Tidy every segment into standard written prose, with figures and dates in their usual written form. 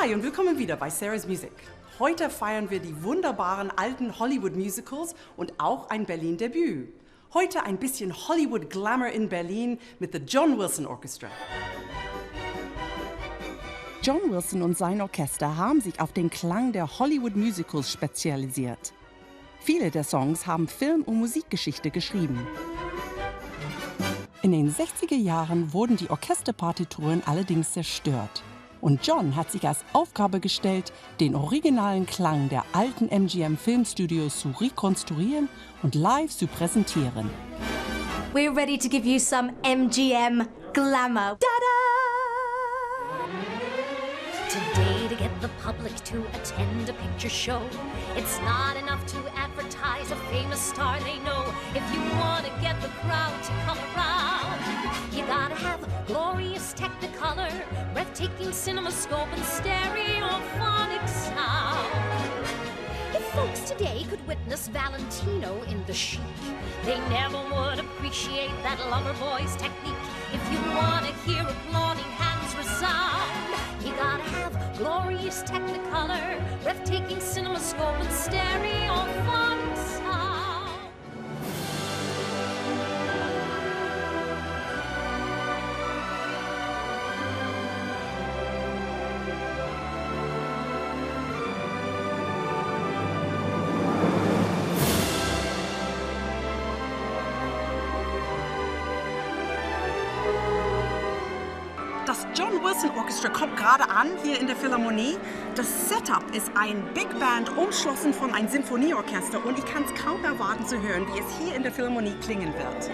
Hi und willkommen wieder bei Sarah's Music. Heute feiern wir die wunderbaren alten Hollywood-Musicals und auch ein Berlin-Debüt. Heute ein bisschen Hollywood-Glamour in Berlin mit the John Wilson Orchestra. John Wilson und sein Orchester haben sich auf den Klang der Hollywood-Musicals spezialisiert. Viele der Songs haben Film- und Musikgeschichte geschrieben. In den 60er Jahren wurden die Orchesterpartituren allerdings zerstört. Und John hat sich als Aufgabe gestellt, den originalen Klang der alten MGM-Filmstudios zu rekonstruieren und live zu präsentieren. We're ready to give you some MGM glamour. Ta-da! Today, to get the public to attend a picture show, it's not enough to advertise a famous star they know. If you want to get the crowd to come around, you gotta have glorious Technicolor, breathtaking CinemaScope, and stereophonic sound. If folks today could witness Valentino in the chic, they never would appreciate that lover boy's technique. If you want to hear applauding hands resound, you gotta have glorious Technicolor, breathtaking CinemaScope, and stereophonic sound. Das John Wilson Orchestra kommt gerade an hier in der Philharmonie. Das Setup ist ein Big Band umschlossen von einem Symphonieorchester und ich kann es kaum erwarten zu hören, wie es hier in der Philharmonie klingen wird.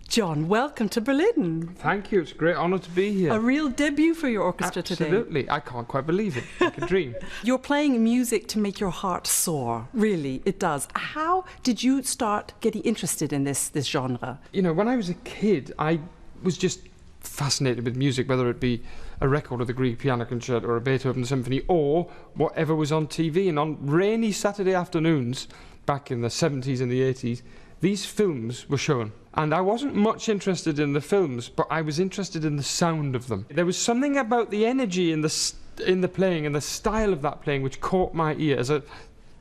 John, welcome to Berlin. Thank you. It's a great honor to be here. A real debut for your orchestra today. Absolutely. I can't quite believe it. Like a dream. You're playing music to make your heart soar. Really, it does. How did you start getting interested in this genre? You know, when I was a kid, I was just fascinated with music, whether it be a record of the Grieg Piano Concerto or a Beethoven Symphony or whatever was on TV. And on rainy Saturday afternoons, back in the 70s and the 80s, these films were shown. And I wasn't much interested in the films, but I was interested in the sound of them. There was something about the energy in the playing and the style of that playing which caught my ear as a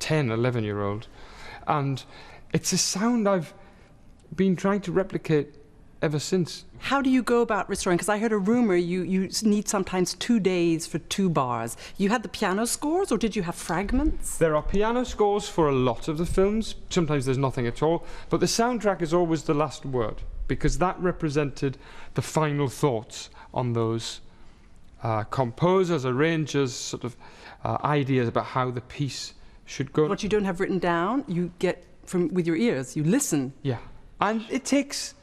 10, 11-year-old. And it's a sound I've been trying to replicate ever since. How do you go about restoring? Because I heard a rumor you need sometimes 2 days for 2 bars. You had the piano scores or did you have fragments? There are piano scores for a lot of the films. Sometimes there's nothing at all. But the soundtrack is always the last word because that represented the final thoughts on those composers, arrangers, sort of ideas about how the piece should go. What you don't have written down, you get from with your ears. You listen. Yeah. And it takes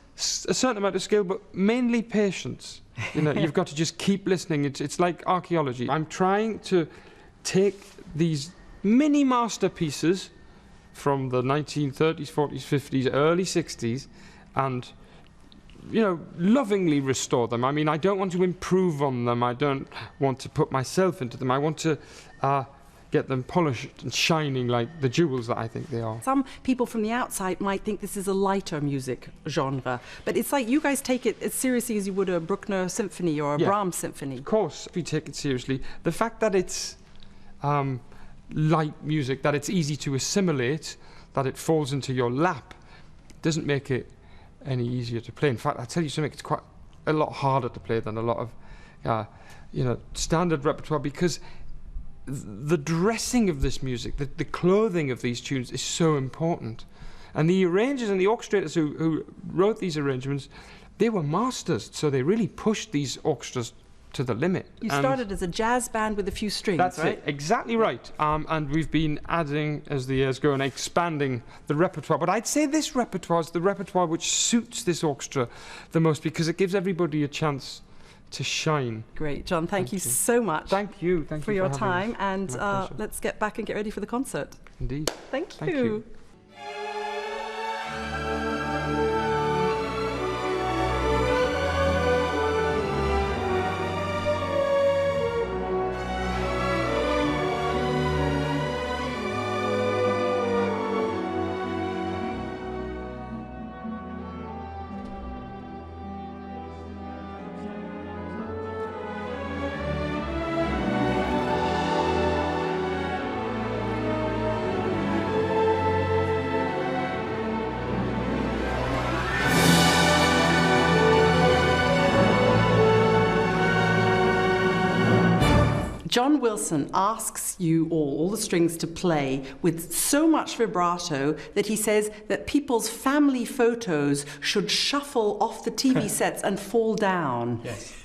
a certain amount of skill, but mainly patience. You know, you've got to just keep listening. It's like archaeology. I'm trying to take these mini masterpieces from the 1930s, 40s, 50s, early 60s, and, you know, lovingly restore them. I mean, I don't want to improve on them. I don't want to put myself into them. I want to get them polished and shining like the jewels that I think they are. Some people from the outside might think this is a lighter music genre, but it's like you guys take it as seriously as you would a Bruckner symphony or a Brahms symphony. Of course, we take it seriously. The fact that it's light music, that it's easy to assimilate, that it falls into your lap, doesn't make it any easier to play. In fact, I tell you something, it's quite a lot harder to play than a lot of standard repertoire because the dressing of this music, the clothing of these tunes is so important. And the arrangers and the orchestrators who wrote these arrangements, they were masters, so they really pushed these orchestras to the limit. You started as a jazz band with a few strings, that's right? It, exactly right. And we've been adding, as the years go, and expanding the repertoire. But I'd say this repertoire is the repertoire which suits this orchestra the most because it gives everybody a chance to shine. Great, John. Thank you so much. Thank you for your time. And My let's get back and get ready for the concert. Indeed. Thank you. Thank you. Wilson asks you all the strings to play with so much vibrato that he says that people's family photos should shuffle off the TV sets and fall down. Yes.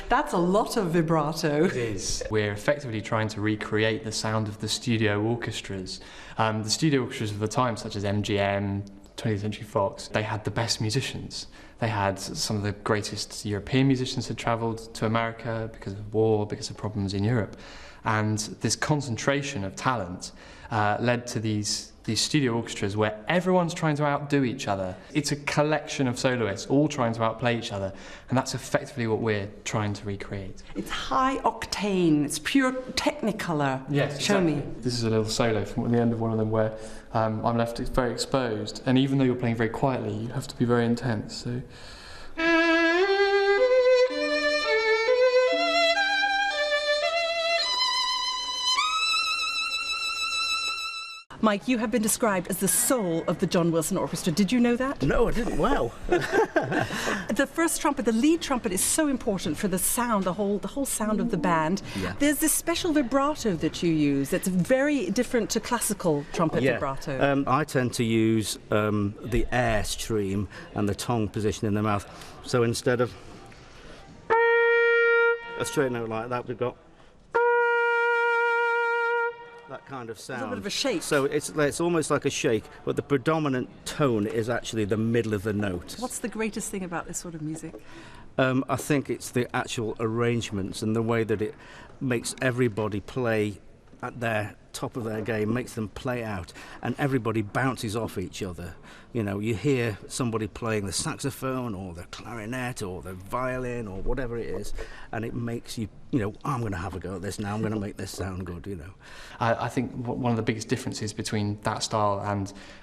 That's a lot of vibrato. It is. We're effectively trying to recreate the sound of the studio orchestras. The studio orchestras of the time, such as MGM, 20th Century Fox, they had the best musicians. They had some of the greatest European musicians had travelled to America because of war, because of problems in Europe. And this concentration of talent led to these studio orchestras where everyone's trying to outdo each other. It's a collection of soloists all trying to outplay each other, and that's effectively what we're trying to recreate. It's high octane, it's pure technicolor. Yes, Show exactly. me. This is a little solo from the end of one of them where I'm left very exposed, and even though you're playing very quietly, you have to be very intense. So. Mike, you have been described as the soul of the John Wilson Orchestra. Did you know that? No, I didn't. Wow. The first trumpet, the lead trumpet, is so important for the sound, the whole sound of the band. Yeah. There's this special vibrato that you use that's very different to classical trumpet vibrato. I tend to use the air stream and the tongue position in the mouth. So instead of a straight note like that, we've got that kind of sound. It's a bit of a shake. So it's almost like a shake, but the predominant tone is actually the middle of the note. What's the greatest thing about this sort of music? I think it's the actual arrangements and the way that it makes everybody play at their top of their game, makes them play out, and everybody bounces off each other. You know, you hear somebody playing the saxophone or the clarinet or the violin or whatever it is, and it makes you, I'm going to have a go at this now, I'm going to make this sound good, I think one of the biggest differences between that style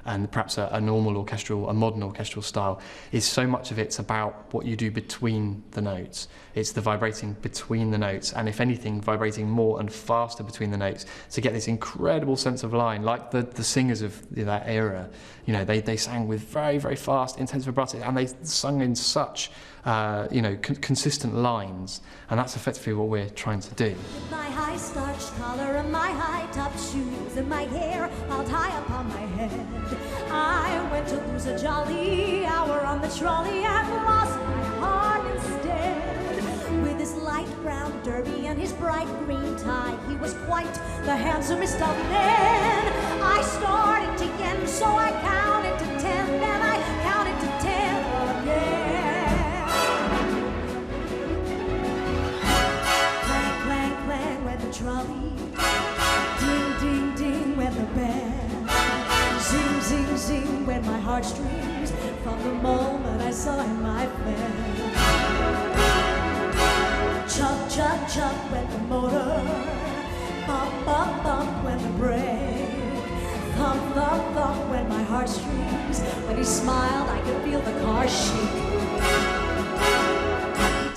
and perhaps a modern orchestral style is so much of it's about what you do between the notes. It's the vibrating between the notes, and if anything, vibrating more and faster between the notes to get this incredible sense of line, like the singers of that era. They sang with very, very fast, intense vibrato, and they sung in such, consistent lines, and that's effectively what we're trying to do. With my high starched collar and my high top shoes and my hair piled high upon my head, I went to lose a jolly hour on the trolley and lost my heart instead. With his light brown derby and his bright green tie, he was quite the handsomest of men. I started to yen, so I counted to 10, then I counted to 10 again. Clang, clang, clang went the trolley. Ding, ding, ding went the bell. Zing, zing, zing went my heartstrings from the moment I saw him I fell. Chug, chug, chug went the motor. Bump, bump, bump went the brake. Thump, thump, thump went my heartstrings. When he smiled, I could feel the car shake.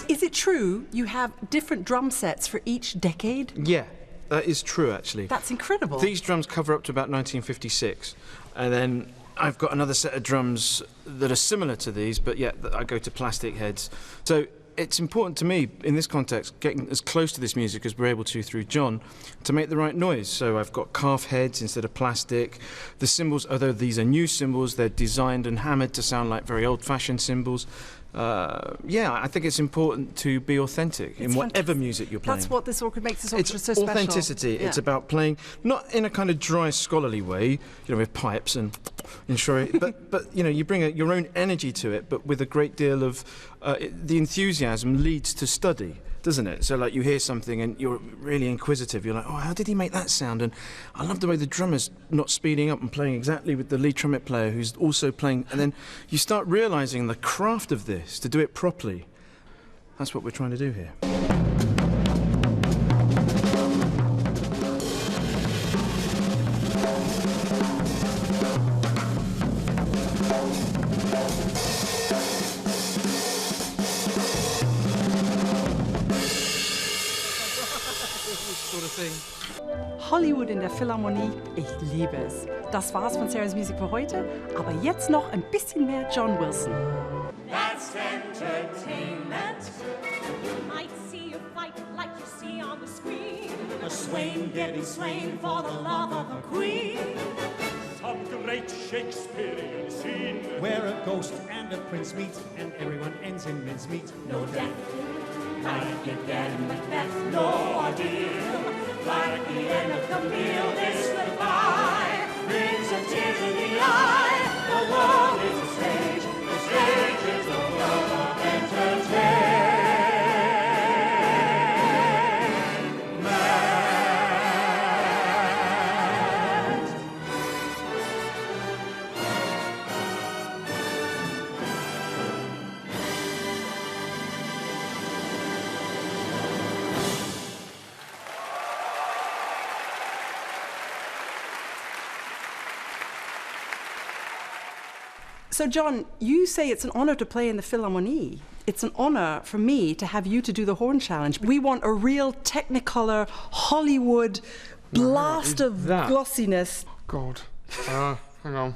Is it true you have different drum sets for each decade? Yeah, that is true, actually. That's incredible. These drums cover up to about 1956, and then I've got another set of drums that are similar to these, but yet I go to plastic heads. So it's important to me, in this context, getting as close to this music as we're able to through John, to make the right noise. So I've got calf heads instead of plastic. The cymbals, although these are new cymbals, they're designed and hammered to sound like very old-fashioned cymbals. I think it's important to be authentic in whatever music you're playing. That's what this orchestra makes this orchestra so special. It's authenticity. Yeah. It's about playing, not in a kind of dry, scholarly way, with pipes and ensuring, but you bring your own energy to it, but with a great deal of the enthusiasm leads to study, doesn't it? So like you hear something and you're really inquisitive. You're like, oh, how did he make that sound? And I love the way the drummer's not speeding up and playing exactly with the lead trumpet player who's also playing. And then you start realising the craft of this, to do it properly. That's what we're trying to do here. Hollywood in der Philharmonie, ich liebe es. Das war's von Sarah's Music für heute, aber jetzt noch ein bisschen mehr John Wilson. That's entertainment. You might see a fight like you see on the screen. A a swain getting slain for the love of a queen. Some great Shakespearean scene Where a ghost and a prince meet, and everyone ends in mincemeat. No death, like you get in Macbeth, no ordeal. Like the end of the meal, this goodbye brings a tear to the eye. The world is a stage, the stage is a world of entertainment. So, John, you say it's an honor to play in the Philharmonie. It's an honor for me to have you to do the horn challenge. We want a real Technicolor, Hollywood blast of that? glossiness. God. Hang on.